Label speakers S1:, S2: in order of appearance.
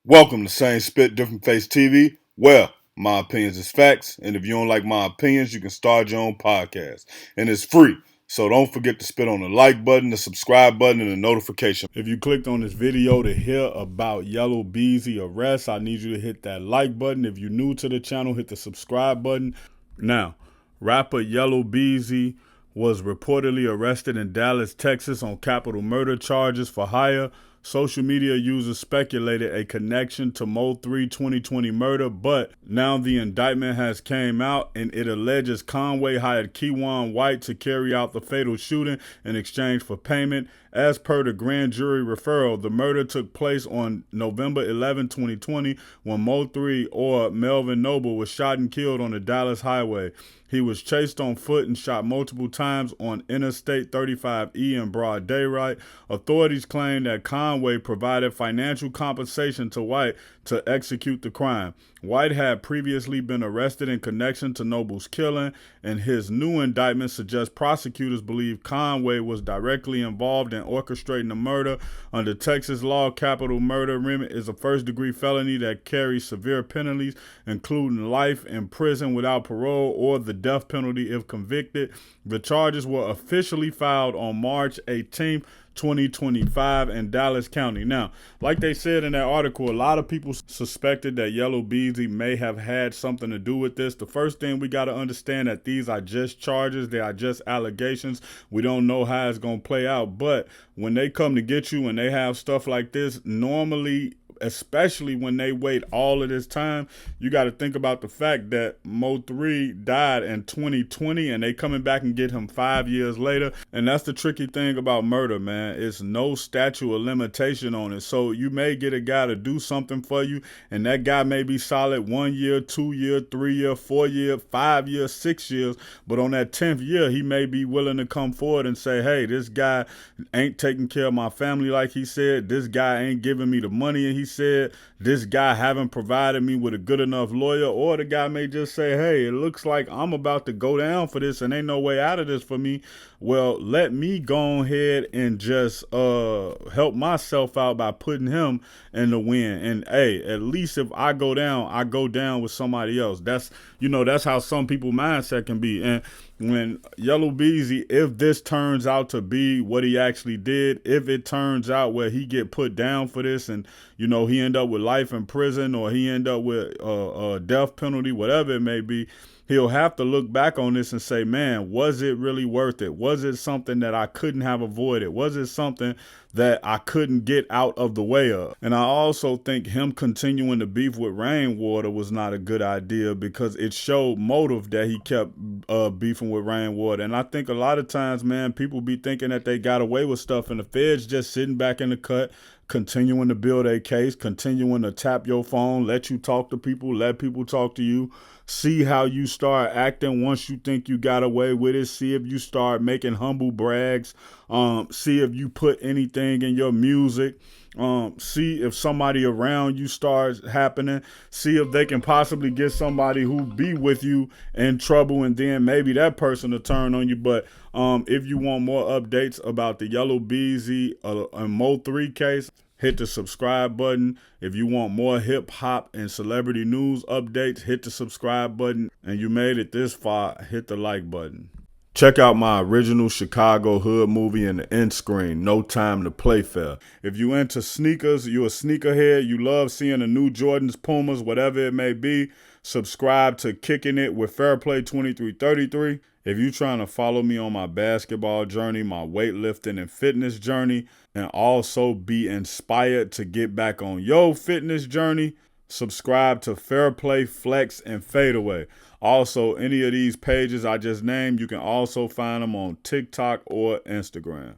S1: Welcome to Same Spit, Different Face TV. Well, my opinions is facts, and if you don't like my opinions, you can start your own podcast. And it's free. So don't forget to spit on the like button, the subscribe button, and the notification. If you clicked on this video to hear about Yellow Beezy arrest, I need you to hit that like button. If you're new to the channel, hit the subscribe button. Now, rapper Yellow Beezy was reportedly arrested in Dallas, Texas on capital murder charges for hire. Social media users speculated a connection to MO3 2020 murder, but now the indictment has came out and it alleges Conway hired Keywan White to carry out the fatal shooting in exchange for payment. As per the grand jury referral, the murder took place on November 11, 2020, when MO3 or Melvin Noble was shot and killed on the Dallas highway. He was chased on foot and shot multiple times on Interstate 35E in broad daylight. Authorities claim that Conway provided financial compensation to White to execute the crime. White had previously been arrested in connection to Noble's killing, and his new indictment suggests prosecutors believe Conway was directly involved in orchestrating the murder. Under Texas law, capital murder is a first-degree felony that carries severe penalties, including life in prison without parole or the death penalty if convicted. The charges were officially filed on March 18th, 2025 in Dallas County. Now, like they said in that article, a lot of people suspected that Yellow Beezy may have had something to do with this. The first thing we got to understand that these are just charges. They are just allegations. We don't know how it's going to play out. But when they come to get you and they have stuff like this, normally, especially when they wait all of this time, you got to think about the fact that Mo3 died in 2020 and they coming back and get him 5 years later. And that's the tricky thing about murder, man. It's no statute of limitation on it. So you may get a guy to do something for you and that guy may be solid 1 year, 2 year, 3 year, 4 year, 5 years, 6 years. But on that 10th year, he may be willing to come forward and say, hey, this guy ain't taking care of my family like he said. This guy ain't giving me the money he said. This guy haven't provided me with a good enough lawyer. Or the guy may just say, hey, it looks like I'm about to go down for this and ain't no way out of this for me. Well, let me go ahead and just help myself out by putting him in the win. And hey, at least if I go down with somebody else. That's how some people mindset can be. And when Yellow Beezy, if this turns out to be what he actually did, if it turns out where he get put down for this and, he end up with life in prison or he end up with a death penalty, whatever it may be, he'll have to look back on this and say, man, was it really worth it? Was it something that I couldn't have avoided? Was it something that I couldn't get out of the way of? And I also think him continuing to beef with Rainwater was not a good idea because it showed motive that he kept beefing with Rainwater. And I think a lot of times, man, people be thinking that they got away with stuff and the feds just sitting back in the cut, continuing to build a case, continuing to tap your phone, let you talk to people, let people talk to you, see how you start acting once you think you got away with it, see if you start making humble brags, see if you put anything in your music, see if somebody around you starts happening, see if they can possibly get somebody who be with you in trouble and then maybe that person will turn on you. But if you want more updates about the Yellow Beezy and Mo3 case, hit the subscribe button. If you want more hip hop and celebrity news updates, hit the subscribe button. And you made it this far, hit the like button. Check out my original Chicago hood movie in the end screen, No Time to Play Fair. If you into sneakers, you a sneakerhead, you love seeing the new Jordans, Pumas, whatever it may be, subscribe to Kicking It with Fairplay 2333. If you're trying to follow me on my basketball journey, my weightlifting and fitness journey, and also be inspired to get back on your fitness journey, subscribe to Fairplay, Flex, and Fadeaway. Also, any of these pages I just named, you can also find them on TikTok or Instagram.